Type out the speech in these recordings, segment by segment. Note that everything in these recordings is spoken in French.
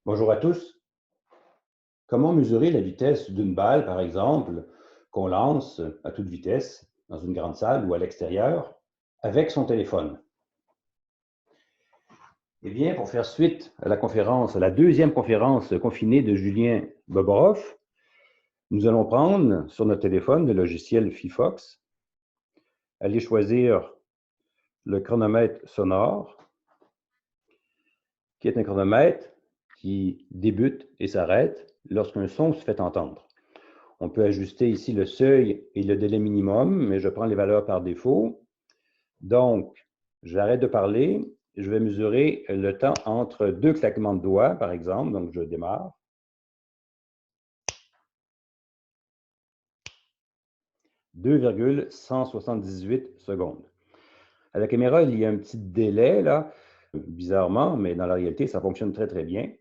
Bonjour à tous. Comment mesurer la vitesse d'une balle, par exemple, qu'on lance à toute vitesse dans une grande salle ou à l'extérieur avec son téléphone? Eh bien, pour faire suite à la conférence, à la deuxième conférence confinée de Julien Boboroff, nous allons prendre sur notre téléphone le logiciel Fifox, aller choisir le chronomètre sonore, qui est un chronomètre qui débute et s'arrête lorsqu'un son se fait entendre. On peut ajuster ici le seuil et le délai minimum, mais je prends les valeurs par défaut. Donc, j'arrête de parler, je vais mesurer le temps entre deux claquements de doigts, par exemple. Donc, je démarre. 2,178 secondes. À la caméra, il y a un petit délai, là, bizarrement, mais dans la réalité, ça fonctionne très, très bien.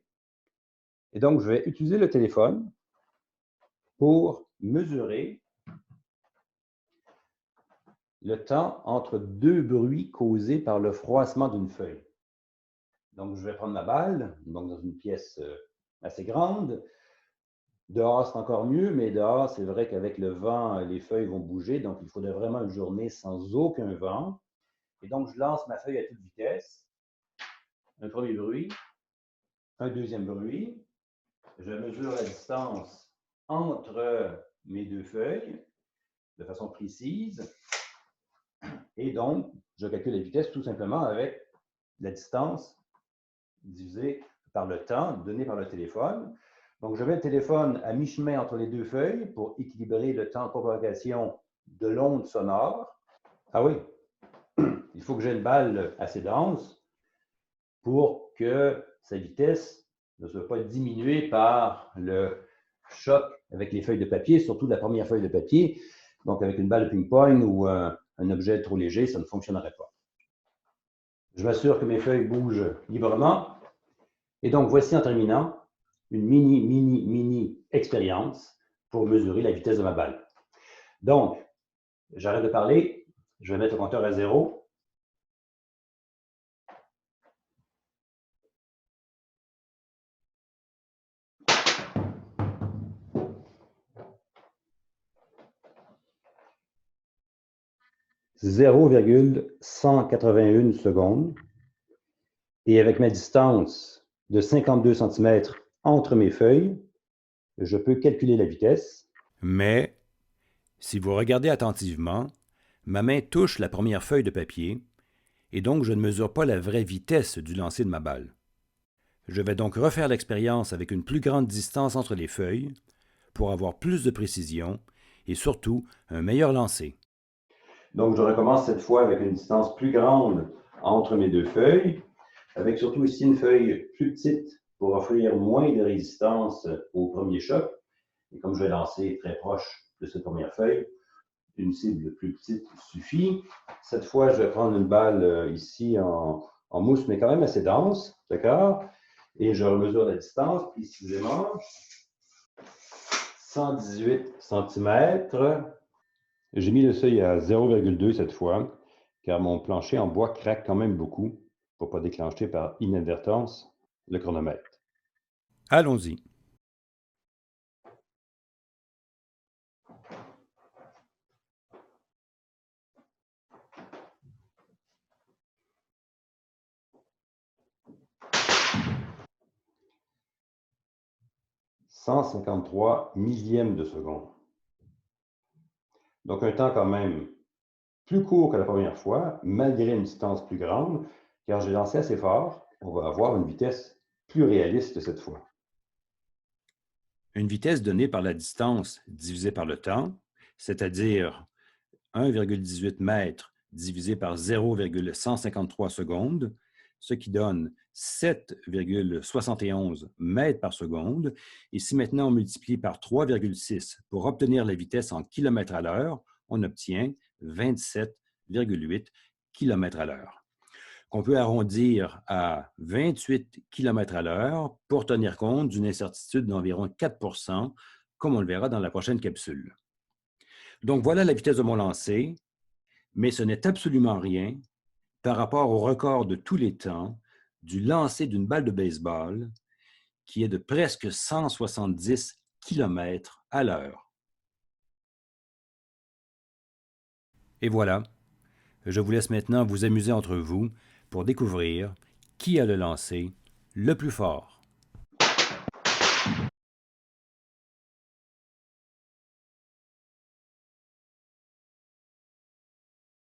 Et donc, je vais utiliser le téléphone pour mesurer le temps entre deux bruits causés par le froissement d'une feuille. Donc, je vais prendre ma balle, donc dans une pièce assez grande. Dehors, c'est encore mieux, mais dehors, c'est vrai qu'avec le vent, les feuilles vont bouger, donc il faudrait vraiment une journée sans aucun vent. Et donc, je lance ma feuille à toute vitesse. Un premier bruit, un deuxième bruit. Je mesure la distance entre mes deux feuilles de façon précise. Et donc, je calcule la vitesse tout simplement avec la distance divisée par le temps donné par le téléphone. Donc, je mets le téléphone à mi-chemin entre les deux feuilles pour équilibrer le temps de propagation de l'onde sonore. Ah oui, il faut que j'ai une balle assez dense pour que sa vitesse ne soit pas diminuée par le choc avec les feuilles de papier, surtout la première feuille de papier. Donc, avec une balle de ping-pong ou un objet trop léger, ça ne fonctionnerait pas. Je m'assure que mes feuilles bougent librement. Et donc, voici en terminant une mini expérience pour mesurer la vitesse de ma balle. Donc, j'arrête de parler, je vais mettre le compteur à 0. « 0,181 secondes. Et avec ma distance de 52 cm entre mes feuilles, je peux calculer la vitesse. Mais, si vous regardez attentivement, ma main touche la première feuille de papier, et donc je ne mesure pas la vraie vitesse du lancer de ma balle. Je vais donc refaire l'expérience avec une plus grande distance entre les feuilles pour avoir plus de précision et surtout un meilleur lancer. Donc, je recommence cette fois avec une distance plus grande entre mes deux feuilles, avec surtout ici une feuille plus petite pour offrir moins de résistance au premier choc. Et comme je vais lancer très proche de cette première feuille, une cible plus petite suffit. Cette fois, je vais prendre une balle ici en mousse, mais quand même assez dense, d'accord? Et je remesure la distance précisément. 118 cm. J'ai mis le seuil à 0,2 cette fois, car mon plancher en bois craque quand même beaucoup pour ne pas déclencher par inadvertance le chronomètre. Allons-y. « 153 millièmes de seconde. Donc un temps quand même plus court que la première fois, malgré une distance plus grande, car j'ai lancé assez fort. On va avoir une vitesse plus réaliste cette fois. Une vitesse donnée par la distance divisée par le temps, c'est-à-dire 1,18 mètres divisé par 0,153 secondes, ce qui donne 7,71 mètres par seconde. Et si maintenant on multiplie par 3,6 pour obtenir la vitesse en kilomètres à l'heure, on obtient 27,8 km à l'heure, qu'on peut arrondir à 28 km à l'heure pour tenir compte d'une incertitude d'environ 4 comme on le verra dans la prochaine capsule. Donc voilà la vitesse de mon lancer, mais ce n'est absolument rien par rapport au record de tous les temps du lancer d'une balle de baseball qui est de presque 170 km à l'heure. Et voilà, je vous laisse maintenant vous amuser entre vous pour découvrir qui a le lancer le plus fort.